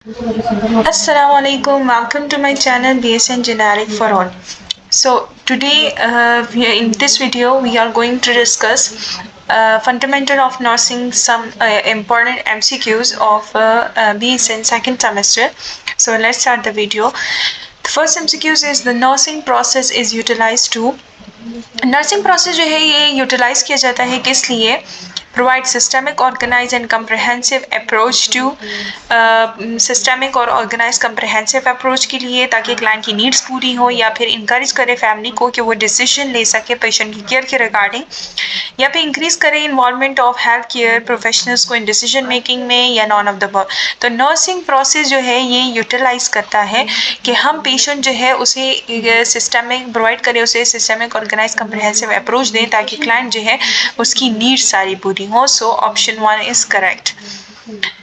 Assalamu alaikum. Welcome to my channel BSN Generic for All. So today, in this video, we are going to discuss fundamental of nursing, some important MCQs of BSN second semester. So let's start the video. The first MCQs is the nursing process is utilized to nursing process जो है ये utilise किया जाता है किस लिए provide systemic organise and comprehensive approach to systemic और organise comprehensive approach के लिए ताकि क्लाइंट की नीड्स पूरी हो या फिर इंकरेज करे फैमिली को कि वो डिसीजन ले सके पेशेंट की केयर के रिगार्डिंग या फिर इंक्रीज करे involvement of health care professionals को इन डिसीजन मेकिंग में या नॉन ऑफ द तो नर्सिंग प्रोसेस जो है ये यूटिलाइज करता है कि हम पेशेंट जो है उसे सिस्टमिक प्रोवाइड करें उसे सिस्टमिक ऑर्गेनाइज कम्प्रहेंसिव अप्रोच दें ताकि क्लाइंट जो है उसकी नीड्स सारी पूरी हो so option 1 is correct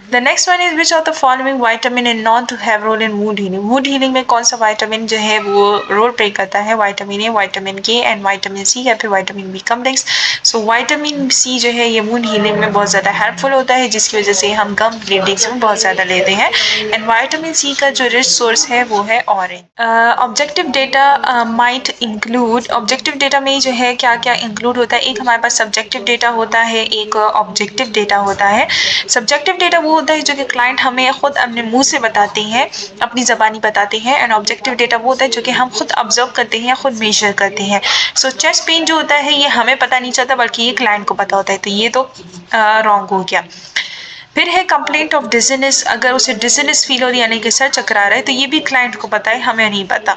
The next one is which of the following vitamin is known to have role in wound healing? Wound healing में कौन सा vitamin जो है वो रोल प्ले करता है vitamin A, vitamin K and vitamin C या फिर vitamin B complex. So vitamin C जो है ये wound healing में बहुत ज़्यादा helpful होता है जिसकी वजह से हम gum bleedings में बहुत ज़्यादा लेते हैं and vitamin C का जो rich source है वो है orange. Objective data might include objective data में जो है क्या क्या include होता है एक हमारे पास subjective data होता है एक objective data होता है subjective data वो होता है जो कि क्लाइंट हमें खुद अपने मुंह से बताते हैं अपनी ज़बानी बताते हैं एंड ऑब्जेक्टिव डेटा वो होता है जो कि हम खुद ऑब्जर्व करते हैं खुद मेजर करते हैं सो चेस्ट पेन जो होता है ये हमें पता नहीं चलता बल्कि ये क्लाइंट को पता होता है तो ये तो रॉन्ग हो गया फिर है कंप्लेंट ऑफ डिजीनेस अगर उसे डिजीनेस फील हो रही है यानी कि सर चकरा रहा है तो ये भी क्लाइंट को पता है हमें नहीं पता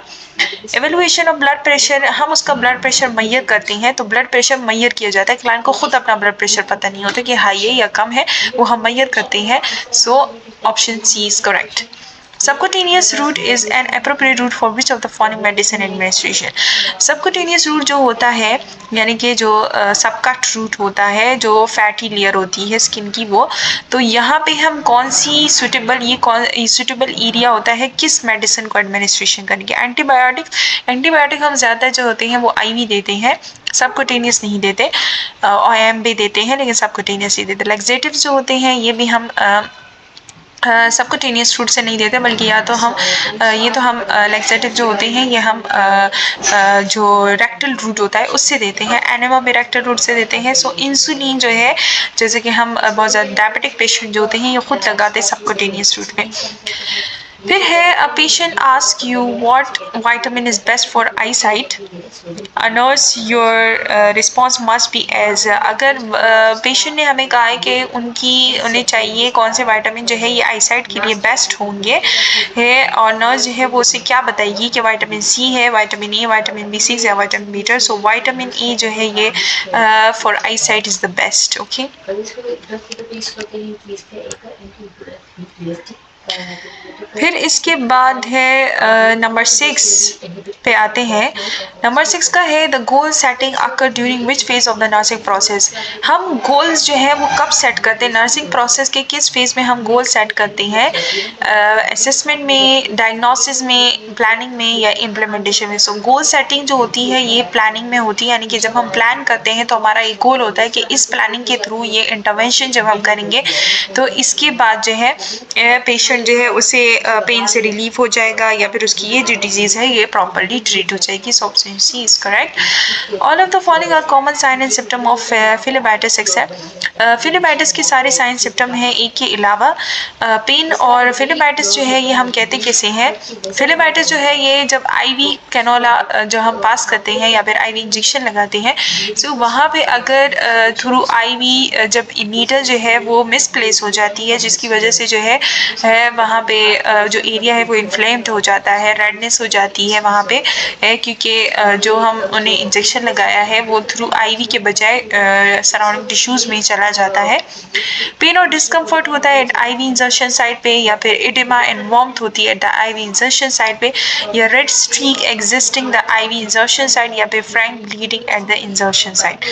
एवेल्युएशन ऑफ ब्लड प्रेशर हम उसका ब्लड प्रेशर मैयर करते हैं तो ब्लड प्रेशर मैयर किया जाता है क्लाइंट को खुद अपना ब्लड प्रेशर पता नहीं होता कि हाई है या कम है वो हम मैयर करते हैं so option C is correct Subcutaneous route is an appropriate route for which of the following medicine administration? Subcutaneous route जो होता है यानी कि जो सबकट रूट होता है जो फैटी लेयर होती है स्किन की वो तो यहाँ पे हम कौन सी सुटेबल एरिया होता है किस मेडिसिन को एडमिनिस्ट्रेशन करने के एंटीबायोटिक हम ज़्यादा जो होते हैं वो आईवी देते हैं सबकुटेनियस नहीं देते ओएम भी देते हैं लेकिन सबकुटेनियस ही देते लैक्सेटिव जो होते हैं ये भी हम सबकुटेनियस रूट से नहीं देते बल्कि या तो हम लैक्सेटिव जो होते हैं ये हम जो रेक्टल रूट होता है उससे देते हैं एनेमा भी रेक्टल रूट से देते हैं सो इंसुलिन जो है जैसे कि हम बहुत ज़्यादा डायबिटिक पेशेंट जो होते हैं ये खुद लगाते हैं सबकुटेनियस रूट में फिर है a patient ask you what vitamin is best for I sight a nurse your response must be as अगर पेशेंट ने हमें कहा है कि उन्हें चाहिए कौन से विटामिन जो है ये आई साइट के लिए बेस्ट होंगे है और नर्स जो है वो उसे क्या बताएगी कि विटामिन सी है vitamin A vitamin B six या vitamin B so vitamin A जो है ये for I site is the best okay फिर इसके बाद है नंबर 6 पे आते हैं नंबर 6 का है the goal setting occur during which phase of the nursing process हम गोल्स जो है वो कब सेट करते हैं नर्सिंग प्रोसेस के किस फेज में हम गोल सेट करते हैं असेसमेंट में डायग्नोसिस में प्लानिंग में या इम्प्लीमेंटेशन में सो गोल सेटिंग जो होती है ये प्लानिंग में होती है यानी कि जब हम प्लान करते हैं तो हमारा एक गोल होता है कि इस प्लानिंग के थ्रू ये इंटरवेंशन जब हम करेंगे तो इसके बाद जो है पेशेंट जो है उसे पेन से रिलीफ हो जाएगा या फिर उसकी ये जो डिजीज़ है ये प्रॉपरली ट्रीट हो जाएगी so option C is correct all of the following are common sign and symptom of phlebitis except phlebitis के सारे साइन सिम्टम हैं एक के अलावा पेन और फिलेबाइटिस जो है ये हम कहते कैसे हैं फिलेबाइटिस जो है ये जब आईवी कैनोला जो हम पास करते हैं या फिर आईवी इंजेक्शन लगाते हैं सो वहाँ पे अगर थ्रू आईवी जब नीडल जो है वो मिसप्लेस हो जाती है जिसकी वजह से जो है वहाँ पे जो एरिया है वो इन्फ्लेम्ड हो जाता है रेडनेस हो जाती है वहाँ पे क्योंकि जो हम उन्हें इंजेक्शन लगाया है वो थ्रू आईवी के बजाय सराउंडिंग टिश्यूज में चला जाता है पेन और डिस्कम्फर्ट होता है आईवी इंजर्शन साइड पे या फिर इडेमा एंड वार्मथ होती है आईवी इंजर्शन साइड पे या red streak existing the IV insertion site या फिर frank bleeding at the insertion site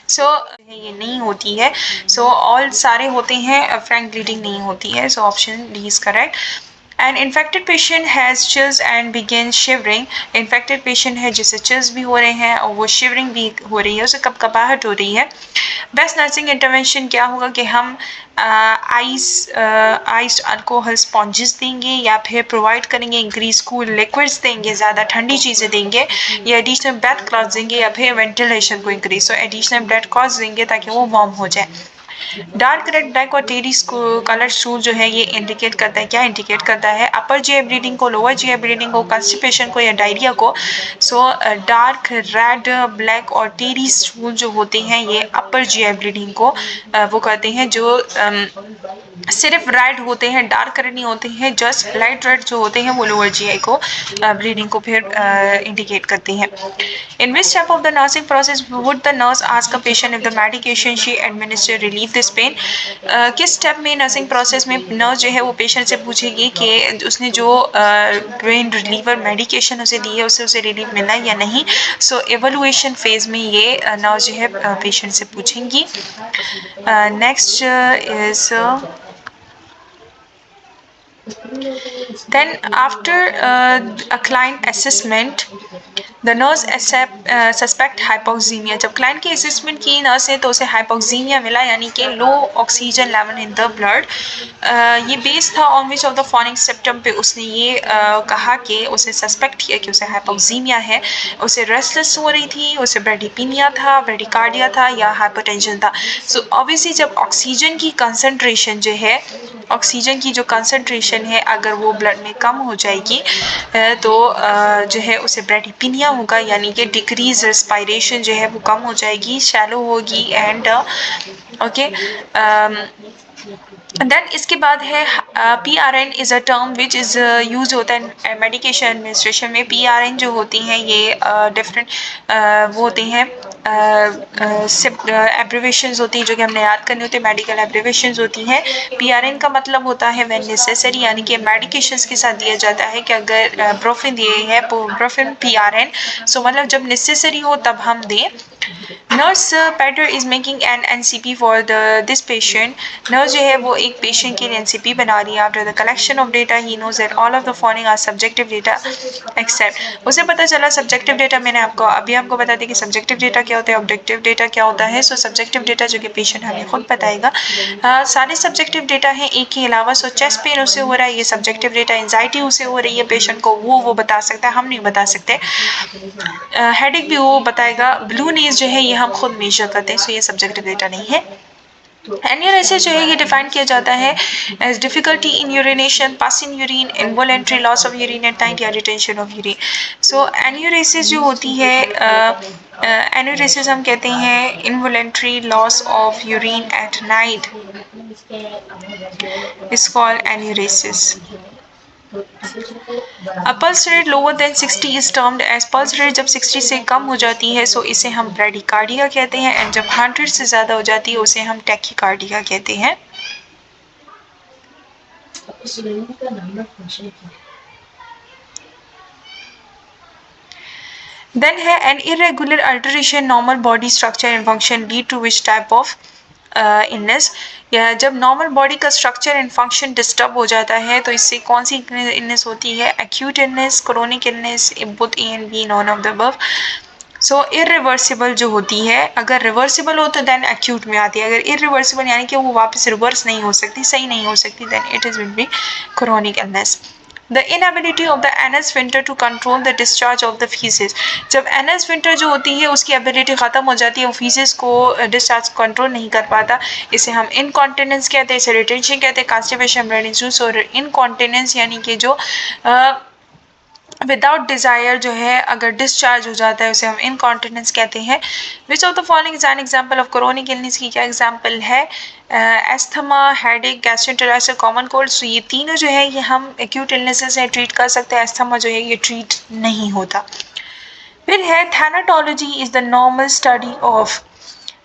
so ये नहीं होती है सो ऑल सारे होते हैं फ्रैंक ब्लीडिंग नहीं होती है so option D is correct An infected patient has chills and begins shivering. Infected patient है जिसे chills भी हो रहे हैं और वो shivering भी हो रही है, उसे कपकपाहट हो रही है. बेस्ट नर्सिंग इंटरवेंशन क्या होगा कि हम आइस अल्कोहल स्पॉन्जेस देंगे या फिर प्रोवाइड करेंगे इंक्रीज कूल लिक्विड्स देंगे, ज़्यादा ठंडी चीज़ें देंगे या एडिशनल ब्रेथ क्लॉथ्स देंगे या फिर वेंटिलेशन को इंक्रीज, तो एडिशनल ब्रेथ क्लॉथ्स देंगे ताकि वो वार्म हो जाए. डार्क रेड ब्लैक और टेरी कलर सूट जो है ये इंडिकेट करता है, क्या इंडिकेट करता है, अपर जीआई ब्लीडिंग को, लोअर जीआई ब्लीडिंग को, कॉन्स्टिपेशन को या डायरिया को. सो डार्क रेड ब्लैक और टेरी सूट जो होते हैं ये अपर जीआई ब्लीडिंग को वो कहते हैं, जो सिर्फ रेड होते हैं, डार्क रेड नहीं होते हैं, जस्ट लाइट रेड जो होते हैं वो लोअर जीआई को ब्लीडिंग को फिर इंडिकेट करती हैं. In which step of the nursing process would the nurse ask a patient if the medication she administer relieve this pain. किस स्टेप में नर्सिंग प्रोसेस में नर्स जो है वो पेशेंट से पूछेगी कि उसने जो पेन रिलीवर मेडिकेशन उसे दी है उससे उसे रिलीफ मिला या नहीं. सो एवल्युएशन फेज में ये नर्स जो है पेशेंट से पूछेंगी. Next is then after a client assessment the nurse suspect hypoxemia. जब client की assessment की nurse ने तो उसे hypoxemia मिला यानी कि low oxygen level in the blood. ये बेस था on which of the following symptom पे उसने ये कहा कि उसे suspect किया कि उसे hypoxemia है. उसे restless हो रही थी, उसे bradypnea था, bradycardia था या hypertension था. So obviously जब oxygen की concentration जो है, ऑक्सीजन की जो कंसंट्रेशन है अगर वो ब्लड में कम हो जाएगी तो जो है उसे ब्रेडिपिनिया होगा यानी कि डिक्रीज रेस्पिरेशन जो है वो कम हो जाएगी, शैलो होगी एंड ओके. देन इसके बाद है PRN is a term which is use होता है मेडिकेशन एडमिनिस्ट्रेशन में. PRN जो होती हैं ये डिफरेंट वो होती हैं एब्रिवेशंस होती हैं जो कि हमने याद करनी होती है, मेडिकल एब्रिवेशंस होती हैं. PRN का मतलब होता है व्हेन नेसेसरी यानी कि मेडिकेशंस के साथ दिया जाता है कि अगर ब्रोफिन दिए है ब्रोफिन PRN, सो मतलब जब नेसेसरी हो तब हम दें. Nurse Peter is making an NCP for this patient. Nurse जो है वो एक पेशेंट के लिए NCP बना रही है. After the collection of data he knows that all of the following are subjective data except. उसे पता चला सब्जेक्टिव डेटा, मैंने आपको बता दी कि सब्जेक्टिव डेटा क्या होता है, ऑब्जेक्टिव डेटा क्या होता है. सो सब्जेक्टिव डेटा जो कि पेशेंट हमें खुद बताएगा. सारे सब्जेक्टिव डेटा हैं एक के अलावा. सो चेस्ट पेन उसे हो रहा है, ये सब्जेक्टिव डेटा. एंजाइटी उसे हो रही है पेशेंट को, वो बता सकता है, हम नहीं बता सकते. हेडेक भी वो बताएगा. ब्लू नीज जो है ये हम खुद मेजर करते हैं, सो ये सब्जेक्टिव डेटा नहीं है. एन्यूरेसिस जो है ये डिफाइन किया जाता है as difficulty in urination, pass in urine, involuntary loss of urine at night या retention of urine. So enuresis जो होती है एन्यूरेसिस हम कहते हैं involuntary loss of urine at night is called enuresis. Pulse rate lower than 60 is termed as. Pulse rate जब 60 से कम हो जाती है सो इसे हम ब्रेडिकार्डिया कहते हैं एंड जब 100 से ज़्यादा हो जाती है उसे हम टैकीकार्डिया कहते हैं. देन है an irregular alteration normal body structure and function lead to which type of illness. या जब नॉर्मल बॉडी का स्ट्रक्चर एंड फंक्शन डिस्टर्ब हो जाता है तो इससे कौन सी इलनेस होती है, acute illness, chronic illness, both A and B, none of the above. So irreversible जो होती है, अगर रिवर्सिबल हो तो देन एक्यूट में आती है, अगर इरिवर्सिबल यानी कि वो वापस रिवर्स नहीं हो सकती, सही नहीं हो सकती, then it is will be chronic illness. The inability of the anal sphincter to control the discharge of the feces. जब anal sphincter जो होती है उसकी ability ख़त्म हो जाती है, वो feces को discharge control नहीं कर पाता, इसे हम incontinence कहते हैं, इसे retention कहते हैं, constipation, blood juice. और incontinence यानी कि जो विदाउट डिज़ायर जो है अगर डिस्चार्ज हो जाता है उसे हम इनकॉन्टिनेंस कहते हैं. Which of the following is an example of chronic illness की क्या एग्जांपल है, asthma, headache, gastroenteritis, common cold. So ये तीनों जो है ये हम एक्यूट इलनेसेस से ट्रीट कर सकते हैं, एस्थमा जो है ये ट्रीट नहीं होता. फिर है thanatology is the normal study of.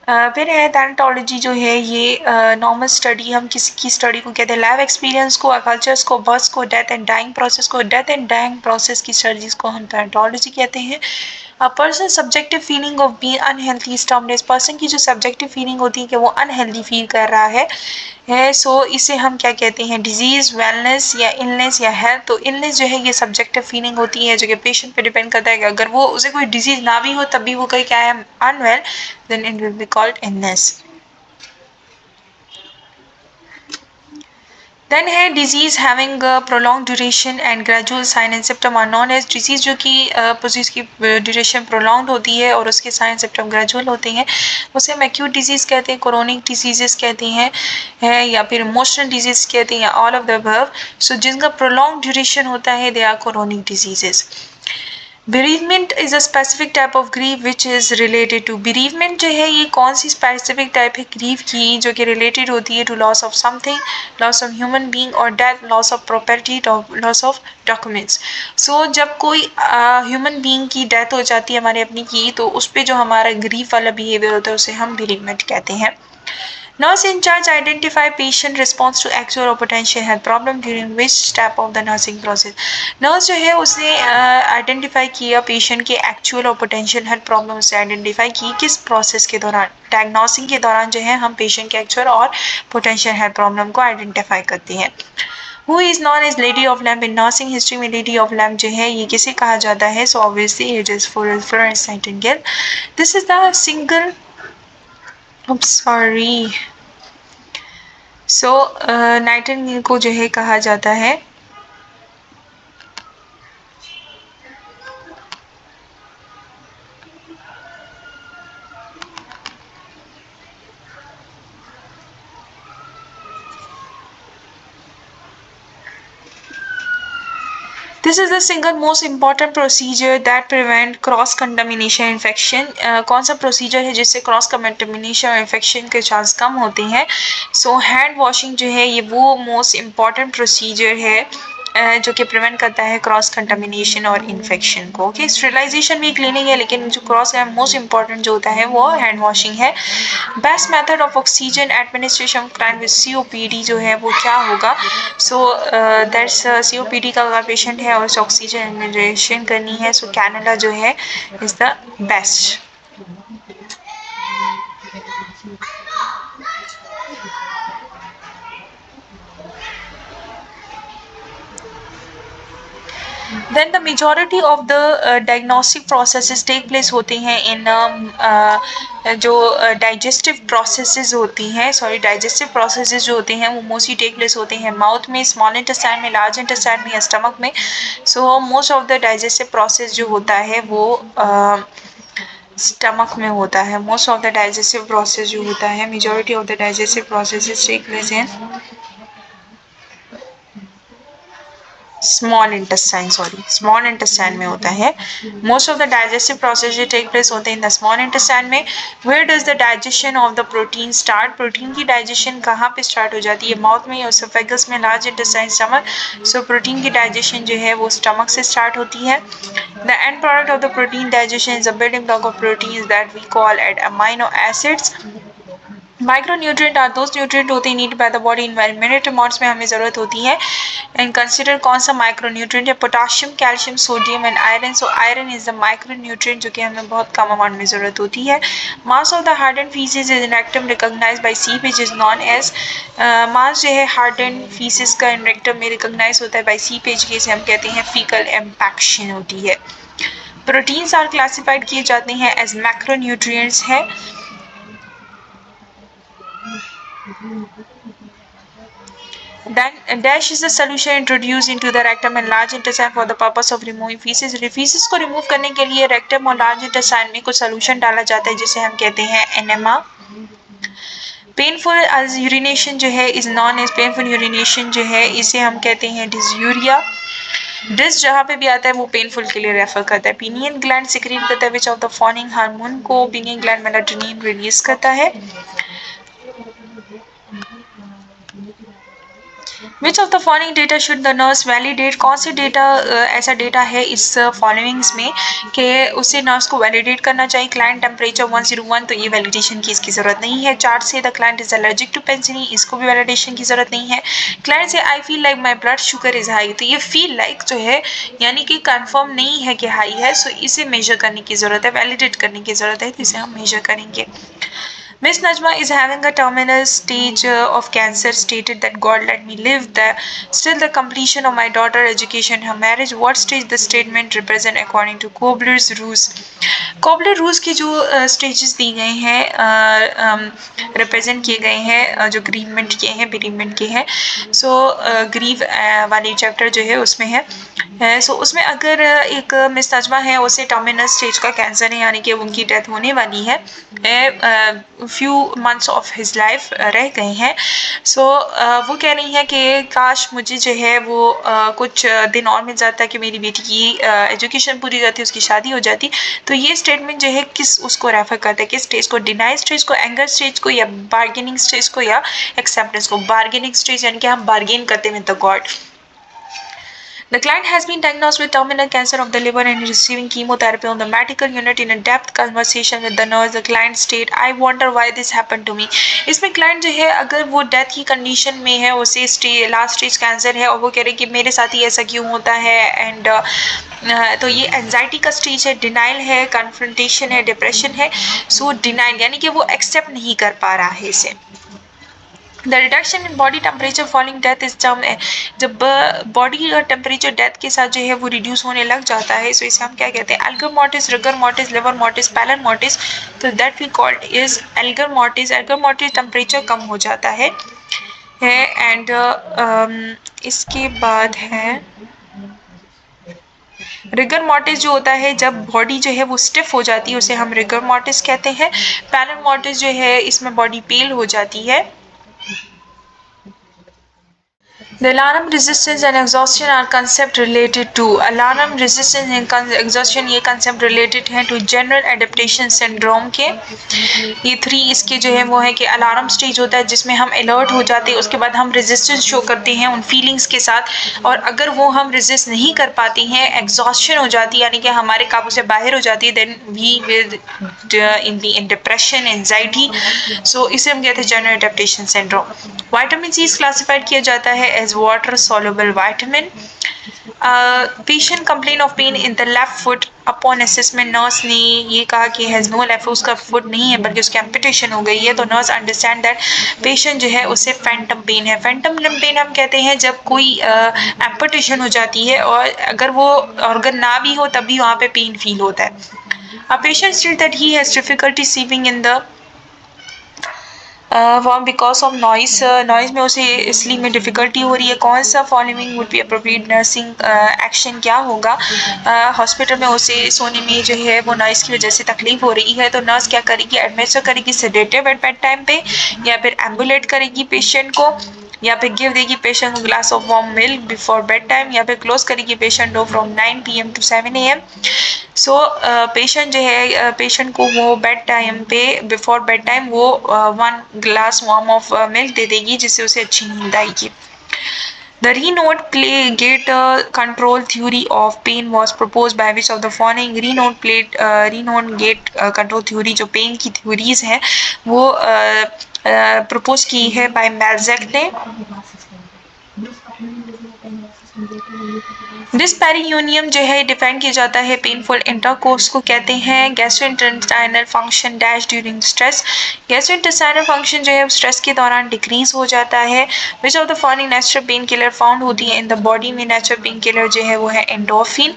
फिर है थैनाटोलॉजी जो है ये नॉर्मल स्टडी, हम किसी की स्टडी को कहते हैं, लाइव एक्सपीरियंस को, कल्चर्स को, बर्थ को, डेथ एंड डाइंग प्रोसेस को, डेथ एंड डाइंग प्रोसेस की स्टडीज को हम थैनाटोलॉजी कहते हैं. A person subjective feeling of being unhealthy स्टमनेस, पर्सन की जो सब्जेक्टिव फीलिंग होती है कि वो अनहेल्दी फील कर रहा है सो इसे हम क्या कहते हैं, डिजीज, वेलनेस या इलनेस या हेल्थ। तो इलनेस जो है ये सब्जेक्टिव फीलिंग होती है जो कि पेशेंट पे डिपेंड करता है कि अगर वो उसे कोई डिजीज ना भी हो तब भी वो कहीं क्या है unwell, then it will be called illness. Then है disease having prolong duration and gradual sign and symptom are known as, disease जो कि जिसकी ड्यूरेशन प्रोलॉन्ग होती है और उसके साइन सिम्टम ग्रेजुअल होते हैं उसे हम एक्यूट डिजीज कहते हैं, क्रोनिक डिजीजेस कहते हैं है या फिर इमोशनल डिजीज कहते हैं या all of the above. So जिनका प्रोलॉन्ग ड्यूरेशन होता है they are chronic diseases. Bereavement is a specific type of grief which is related to, bereavement जो है ये कौन सी स्पेसिफिक टाइप है ग्रीफ की जो कि रिलेटेड होती है to loss of something, loss of human being और death, loss of property, loss of documents. So जब कोई ह्यूमन बीइंग की डेथ हो जाती है हमारे अपनी की, तो उस पर जो हमारा ग्रीफ वाला बिहेवियर होता है उसे हम बेरीजमेंट कहते हैं। Nurse in charge identify patient response to actual or potential health problem during which step of the nursing process. Nurse जो है उसने आइडेंटिफाई किया पेशेंट के एक्चुअल और पोटेंशियल हेल्थ प्रॉब्लम से आइडेंटिफाई की किस प्रोसेस के दौरान, डायग्नोसिंग के दौरान जो है हम पेशेंट के एक्चुअल और पोटेंशियल हेल्थ प्रॉब्लम को आइडेंटिफाई करते हैं। Who is known as Lady of Lamp in nursing history में Lady of Lamp जो है ये किसे कहा जाता है, so obviously it is Florence Nightingale. This is the single, oops sorry, so Nightingale को जो है कहा जाता है this is the single most important procedure that prevent cross contamination infection. कौन सा प्रोसीजर है जिससे क्रॉस कंटामिनेशन और इन्फेक्शन के चांस कम होते हैं, सो हैंड वॉशिंग जो है ये वो मोस्ट इम्पॉर्टेंट प्रोसीजर है जो कि प्रिवेंट करता है क्रॉस कंटामिनेशन और इन्फेक्शन को। ओके, स्टेरिलाइजेशन भी क्लीनिंग है लेकिन जो क्रॉस है मोस्ट इम्पॉर्टेंट जो होता है वो हैंड वॉशिंग है। Best method of oxygen administration client with COPD जो है वो क्या होगा, सो दैट्स सीओपीडी का अगर पेशेंट है और ऑक्सीजन एडमिनिस्ट्रेशन करनी है सो कैनुला जो है is the best. Then the majority of the diagnostic processes take place होते हैं in जो digestive processes होती हैं, sorry digestive processes जो होते हैं वो mostly take place होते हैं माउथ में, small intestine में, large intestine में या stomach में। so most of the digestive process जो होता है वो स्टमक में होता है। Most of the digestive process जो होता है, majority of the digestive processes take place in small intestine, sorry small intestine में होता है। Most of the digestive process जो टेक प्लेस होते हैं इन द स्मॉल इंटेस्टाइन में। Where does the digestion of the protein start, protein की digestion कहाँ पे स्टार्ट हो जाती है, माउथ में, एसोफेगस में, large intestine, stomach. So protein की डाइजेशन जो है वो स्टमक से स्टार्ट होती है। The end product of the protein digestion is a building block of protein that we call at amino acids. Micronutrient are those nutrient होते हैं need by the body in minute amounts में हमें जरूरत होती है। And consider कौन सा micronutrient है, potassium, calcium, sodium and iron. So iron is the micronutrient जो कि हमें बहुत कम अमाउंट में जरूरत होती है। Mass of the harden feces is in rectum recognized by seepage is known as, mass जो है हार्डन फीसेस का इन रेक्टम में रिकॉग्नाइज होता है बाय सीपेज के, इसे हम कहते हैं फीकल इम्पैक्शन होती है। प्रोटीन्स आर क्लासिफाइड किए जाते हैं एज मैक्रोन्यूट्रिएंट्स है। Then dash is the solution introduced into the rectum and large intestine for the purpose of removing feces. feces को remove करने के लिए rectum और large intestine में कुछ solution डाला जाता है जिसे हम कहते हैं enema। पेनफुल यूरिनेशन जो है is known as, painful urination जो है इसे हम कहते हैं डिस्यूरिया। डिस जहाँ पे भी आता है वो पेनफुल के लिए रेफर करता है। पीनियन ग्लैंड सिक्रीट करता है which of the following hormone को, पीनियन ग्लैंड मेलाटोनिन रिलीज करता है। Which of the following data should the nurse validate, कौन से डेटा ऐसा डेटा है इस फॉलोइंग्स में कि उसे नर्स को वैलिडेट करना चाहिए। क्लाइंट टेम्परेचर 101, तो ये वैलिडेशन की इसकी जरूरत नहीं है। चार्ट से the client is allergic to penicillin, इसको भी वैलिडेशन की जरूरत नहीं है। क्लाइंट से I feel like my blood sugar is high, तो ये फील लाइक जो है यानी कि कंफर्म नहीं है कि हाई है, सो इसे मेजर करने की जरूरत है, वैलिडेट करने की जरूरत है, तो इसे हम मेजर करेंगे। Miss Najma is having a terminal stage of cancer, stated that God let me live the still the completion of my daughter education, her marriage. What stage the statement represent according to Kobler's rules? Cobbler rules की जो stages दी गए हैं, represent किए गए हैं, जो ग्रीवमेंट के हैं, बेरीमेंट के हैं। सो ग्रीव वाली चैप्टर जो है उसमें है सो उसमें अगर एक मिस नजमा है, उसे टर्मिनल स्टेज का कैंसर है, यानी कि उनकी डेथ होने वाली है, few months of his life रह गए हैं। सो वो कह रही है कि काश मुझे जो है वो कुछ दिन और मिल जाता कि मेरी बेटी की एजुकेशन पूरी जाती, उसकी शादी हो जाती। तो ये स्टेटमेंट जो है किस उसको रेफर करता है, किस स्टेज को, डिनाई स्टेज को, एंगर स्टेज को, या बार्गेनिंग स्टेज को, या एक्सेप्टेंस को। बार्गेनिंग स्टेज यानी कि हम बार्गेन करते हैं with the God. The client has been diagnosed with terminal cancer of the liver and is receiving chemotherapy on the medical unit. In a depth conversation with the nurse, the client state, I wonder why this happened to me. इसमें client जो है अगर वो death की condition में है, उसे last stage cancer है और वो कह रहे कि मेरे साथ ही ऐसा क्यों होता है, एंड तो ये एंजाइटी का स्टेज है, डिनाइल है, कन्फ्रंटेशन है, डिप्रेशन है। सो डिनाइल यानी कि वो एक्सेप्ट नहीं कर पा रहा है इसे। The reduction in body temperature following death is term है, जब बॉडी का टेम्परेचर डेथ के साथ जो है वो रिड्यूस होने लग जाता है, सो इसे हम क्या कहते हैं, algor mortis, rigor mortis, livor mortis, pallor mortis. तो that we called is algor mortis. Algor mortis temperature कम हो जाता है एंड इसके बाद है रिगर मोर्टिस, जो होता है जब बॉडी जो है वो स्टिफ हो जाती है, उसे हम रिगर मोर्टिस कहते हैं। पैलन मोर्टिस जो है इसमें बॉडी पेल हो जाती है। The alarm resistance and exhaustion are concept related to alarm resistance and exhaustion, ये concept related है to general adaptation syndrome के। ये 3 इसके जो है वो है कि अलार्म स्टेज होता है जिसमें हम अलर्ट हो जाते हैं, उसके बाद हम रेजिस्टेंस शो करते हैं उन फीलिंग्स के साथ, और अगर वो हम रेजिस्ट नहीं कर पाते हैं, एग्जॉस्शन हो जाती है यानी कि हमारे काबू से बाहर हो जाती है, then we will in depression, anxiety. So इसे हम कहते हैं general adaptation syndrome. Vitamin C classified किया जाता है as water soluble vitamin. Patient complain of pain in the left foot. Upon assessment nurse ने ये कहा कि हैज नो लेफ्ट, उसका फुट नहीं है बल्कि उसकी एम्पुटेशन हो गई है, तो नर्स अंडरस्टैंड दैट पेशेंट जो है उसे फैंटम पेन है। फैंटम पेन हम कहते हैं जब कोई एम्पुटेशन हो जाती है और अगर वो ऑर्गन ना भी हो तब भी वहाँ पे पेन फील होता है। A patient stated that he has difficulty sleeping in the because of noise, noise में उसे इसलिए में डिफिकल्टी हो रही है। कौन सा following would be appropriate nursing action, क्या होगा। हॉस्पिटल में उसे सोने में जो है वो नॉइस की वजह से तकलीफ हो रही है, तो नर्स क्या करेगी, एडमिट करेगी सेडेटिव एट बेड टाइम पे, या फिर एम्बुलेट करेगी पेशेंट को, या फिर गिव देगी पेशेंट को glass of warm milk before bed time, या फिर क्लोज करेगी पेशेंट को from 9 PM to 7 AM। So patient जो है पेशेंट को वो बेड टाइम पे बिफोर बेड टाइम वो 1 ग्लास वार्म ऑफ मिल्क दे देगी जिससे उसे अच्छी नींद आएगी। The Raynaud gate control theory of pain was proposed by which of the following? Raynaud gate control theory जो पेन की थ्योरीज हैं वो प्रपोज की है बाय मेल्जैक ने। डिस्पैरियूनियम जो है डिफाइन किया जाता है पेनफुल इंटरकोर्स को कहते हैं। Gastrointestinal function dash during stress, gastrointestinal function जो है स्ट्रेस के दौरान डिक्रीज हो जाता है। Which of the following natural pain killer found होती है इन द बॉडी में, नेचुरल पेन किलर जो है वो है endorphin.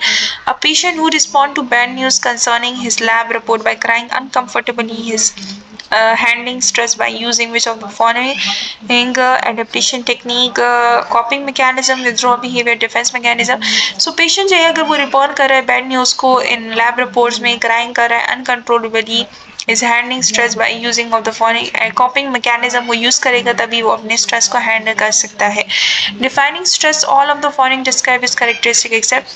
A patient who respond to bad news concerning his lab report by crying uncomfortably his handling stress by using which of the following adaptation technique, coping mechanism, withdrawal behavior, defense mechanism। so patient जो है अगर वो report कर रहा है bad news को in lab reports में, crying कर रहा है uncontrollably, is handling stress by using of the following coping mechanism वो यूज करेगा तभी वो अपने स्ट्रेस को हैंडल कर सकता है। defining stress, all of the following describe its characteristic except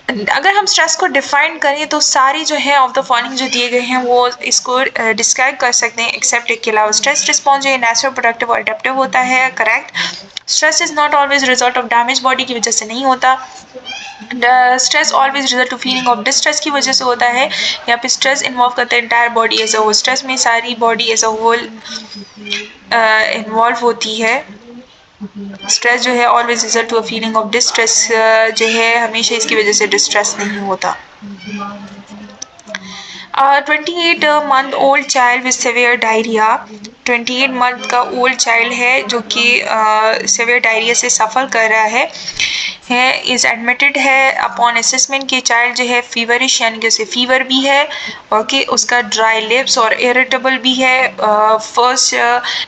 अगर हम स्ट्रेस को डिफाइन करें तो सारे जो है ऑफ द फॉलोइंग जो दिए गए हैं वो इसको डिस्क्राइब कर सकते हैं, एक्सेप्ट एक के अलावा। स्ट्रेस रिस्पॉन्स जो है नेचुरल, प्रोडक्टिव और अडेप्टिव होता है, correct. Stress is not always result of damage, body की वजह से नहीं होता। Stress always result to feeling of distress की वजह से होता है। यहाँ पे स्ट्रेस इन्वॉल्व करता है entire body as a whole, stress में सारी body as a whole involve होती है। स्ट्रेस जो है always result to a feeling of distress, जो है हमेशा इसकी वजह से डिस्ट्रेस नहीं होता। 28 month old child with severe diarrhea, 28 month का ओल्ड चाइल्ड है जो कि सेवियर डायरिया से सफ़र कर रहा है इज एडमिटेड है। अपॉन असेसमेंट के चाइल्ड जो है फीवरिश, यानी कि उसे फीवर भी है और कि उसका ड्राई लिप्स और इरिटेबल भी है। फर्स्ट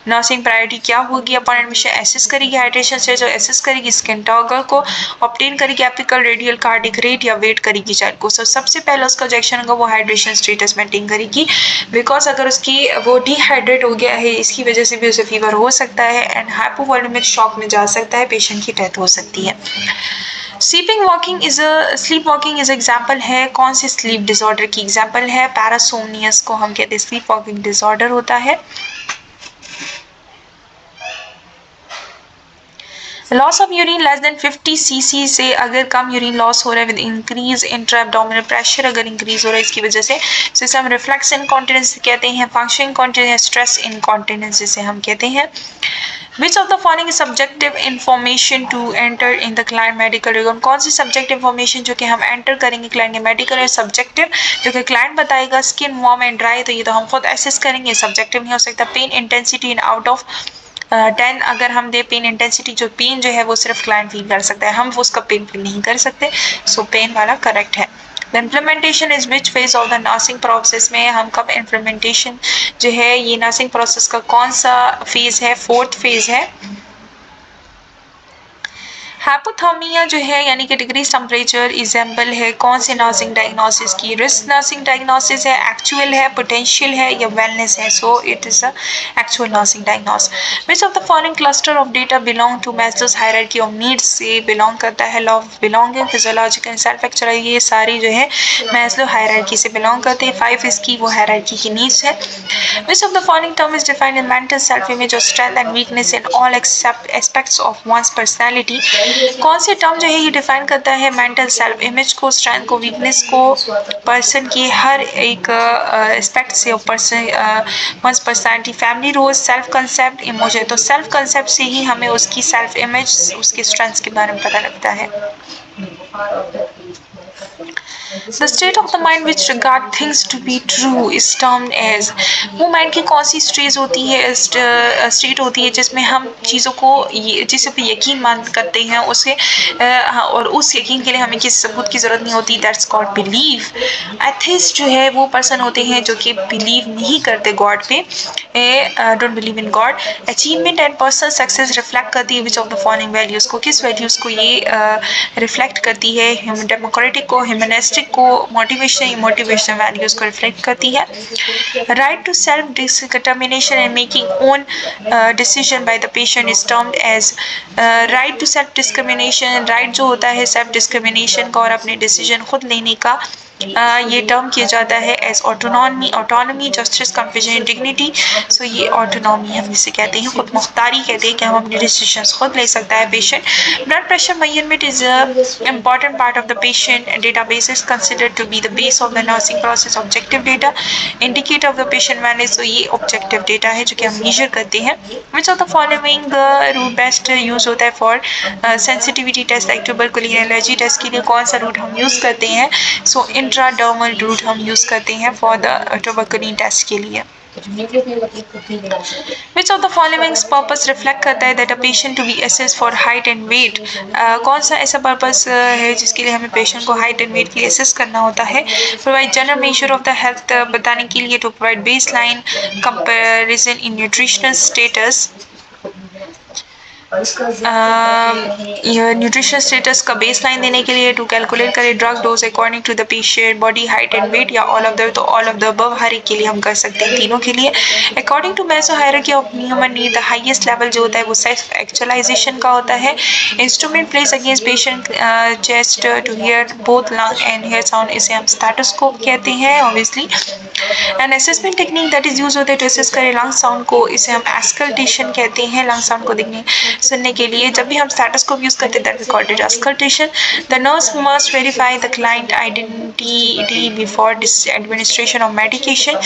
नर्सिंग प्रायोरिटी क्या होगी? अपॉन एडमिशन एसेस करेगी हाइड्रेशन स्टेज और एसेस करेगी स्किन टॉगल को, ऑब्टेन करेगी एपिकल रेडियल कार्डिक रेट या वेट करेगी चाइल्ड को। सबसे पहले उसका जो एक्शन होगा वो हाइड्रेशन स्टेटस मेंटेन करेगी, बिकॉज अगर उसकी वो डिहाइड्रेट हो गया है इसकी वजह से भी उसे फीवर हो सकता है एंड हाइपोवोलेमिक शॉक में जा सकता है, पेशेंट की डेथ हो सकती है। Sleeping walking is sleep walking is example है, कौन से स्लीप डिसऑर्डर की एग्जाम्पल है? पैरासोमनियस को हम कहते हैं स्लीप वॉकिंग डिसऑर्डर होता है। Loss of urine less than 50 cc से अगर कम यूरिन लॉस हो रहा है with increase intra abdominal pressure, अगर इंक्रीज हो रहा है इसकी वजह से, जिसे हम रिफ्लेक्स इनकॉन्टिनेंस कहते हैं, फंक्शन इनकॉन्टिनेंस, स्ट्रेस इनकॉन्टिनेंस जिसे हम कहते हैं। Which of the following is subjective information to enter in the client medical record? कौन सी subjective information जो कि हम enter करेंगे client के medical है subjective, जो कि client बताएगा skin warm and dry, तो ये तो हम खुद assess करेंगे, subjective नहीं हो सकता। pain intensity in out of 10 अगर हम दे पेन इंटेंसिटी, जो पेन जो है वो सिर्फ क्लाइंट फील कर सकता है, हम उसका पेन फील नहीं कर सकते, सो पेन वाला करेक्ट है। The implementation is which phase of the nursing process में हम कब implementation जो है ये nursing process का कौन सा phase है? 4th phase है। हाइपोथर्मिया जो है यानी कि डिक्रीज टेम्परेचर एग्जाम्पल है कौन से नर्सिंग डायग्नोसिस की? रिस्क नर्सिंग डायग्नोसिस है, एक्चुअल है, पोटेंशियल है या वेलनेस है? So it is a actual nursing diagnosis. Which of the following cluster of data belong to Maslow's hierarchy of needs से बिलोंग करता है? Law of belonging, physiological and self actual, ये सारी जो है मैस्लो हायरार्की से belong करते हैं। 5 इसकी वो हायरार्की की नीड्स है। Which of the following term is defined in mental self-image or strength and weakness in all except aspects of one's personality? कौन से टर्म जो है ये डिफाइन करता है मेंटल सेल्फ इमेज को, स्ट्रेंथ को, वीकनेस को, पर्सन की हर एक एस्पेक्ट से, person once personality, family role, self concept, emotion. तो सेल्फ कंसेप्ट से ही हमें उसकी सेल्फ इमेज, उसके स्ट्रेंथ्स के बारे में पता लगता है। The state of the mind which regard things to be true is termed as, वो माइंड की कौन सी स्टेज होती है, स्टेट होती है जिसमें हम चीज़ों को जिस पे यकीन मान करते हैं उसे और उस यकीन के लिए हमें किसी सबूत की जरूरत नहीं होती, दैट्स कॉल्ड बिलीव। एथिस्ट जो है वो पर्सन होते हैं जो कि बिलीव नहीं करते गॉड पे, don't believe in God. Achievement and personal success reflect करती है which of the following values को, किस वैल्यूज को ये रिफ्लेक्ट करती है? डेमोक्रेटिक को, ह्यूमनिस्टिक को, मोटिवेशन वैल्यूज को रिफ्लेक्ट करती है। Right to self determination and making own decision by the patient is termed as right to self discrimination, right जो होता है सेल्फ डिस्क्रिमिनेशन का और अपने डिसीजन खुद लेने का, ये टर्म किया जाता है as autonomy, autonomy, justice, confusion, dignity. So ये ऑटोनॉमी हम इसे कहते हैं, खुद मुख्तारी कहते हैं कि हम अपने डिसीजंस खुद ले सकता है patient. Blood pressure measurement is a important part of the patient database is considered to be the base of the nursing process। objective data indicator of the patient manage, so ये objective data है जो कि हम measure करते हैं। which of the following route best use होता है for sensitivity test like tuberculin allergy test के लिए कौन सा रूट हम यूज करते हैं? सो इंट्राडर्मल रूट हम यूज करते हैं फॉर द tuberculin टेस्ट के लिए। Which of the following purpose reflect करता है that a patient to be assessed for height and weight? कौन सा ऐसा पर्पस है जिसके लिए हमें पेशेंट को हाइट एंड वेट के लिए असेस करना होता है? Provide general measure of the health बताने के लिए, to provide base line comparison in nutritional status, यह न्यूट्रिशन स्टेटस का बेस लाइन देने के लिए टू कैलकुलेट करें drug dose according to the patient body height and weight या ऑल ऑफ द, तो ऑल ऑफ द अबव हर एक के लिए हम कर सकते हैं, तीनों के लिए। According to Maslow hierarchy of human need, the highest level जो होता है वो सेल्फ एक्चुअलाइजेशन का होता है। Instrument place against patient chest to hear both lung and heart sound, इसे हम स्टेटोस्कोप कहते हैं obviously. And assessment technique that is use होता है टू असेस करें लंग साउंड को, इसे हम एस्कल्टेशन कहते हैं। लंग साउंड को देखने सुनने के लिए जब भी हम स्टेटोस्कोप यूज करते हैं that we called it auscultation. The nurse must verify the client identity before administration of medication.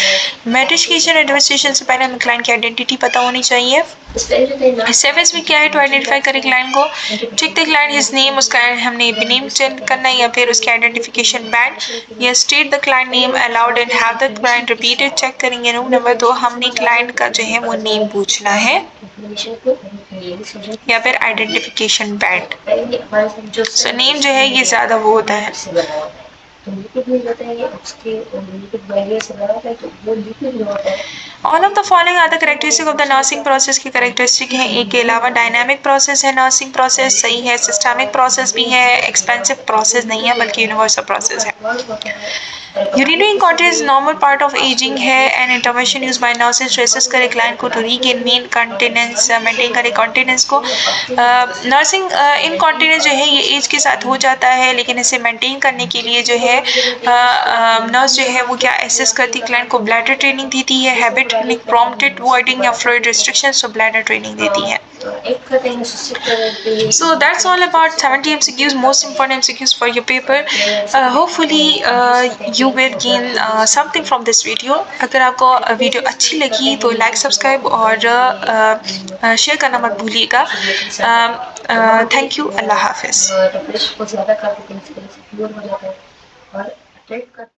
Medication administration से पहले हमें क्लाइंट की आइडेंटिटी पता होनी चाहिए। सेवेंस में क्या है, टू आइडेंटिफाई करें क्लाइंट को, check the client his name, उसका हमने नेम चेक करना है या फिर उसके आइडेंटिफिकेशन बैंड या state the client name aloud and have the client repeated. Check करेंगे रूम नंबर 2, हमने क्लाइंट का जो है वो नेम पूछना है या फिर आइडेंटिफिकेशन बैंड। सो नेम जो है ये ज्यादा वो होता है। All of the following are the characteristic of the nursing process की कैरेक्टरिस्टिक है। एक के अलावा डायनामिक प्रोसेस है नर्सिंग प्रोसेस, सही है। सिस्टमिक प्रोसेस भी है, एक्सपेंसिव प्रोसेस नहीं है बल्कि यूनिवर्सल प्रोसेस है। Urinary incontinence normal part of aging है and intervention use by nurses to assist करे क्लाइंट को to regain main continence, maintain करे कॉन्टिनेंस को। नर्सिंग इनकॉन्टिनेंस जो है ये एज के साथ हो जाता है, लेकिन इसे मेंटेन करने के लिए जो है नर्स जो है वो क्या असिस्ट करती है क्लाइंट को, ब्लैडर ट्रेनिंग देती है, हैबिट ट्रेनिंग, प्रॉम्प्टेड वर्डिंग या फ्लूइड रिस्ट्रिक्शन, सो ब्लैडर ट्रेनिंग देती है। So that's all about 70 MCQs, most important MCQs for your paper. Hopefully you will gain something from this video. अगर आपको वीडियो अच्छी लगी तो लाइक सब्सक्राइब और शेयर करना मत भूलिएगा। Thank you, Allah Hafiz.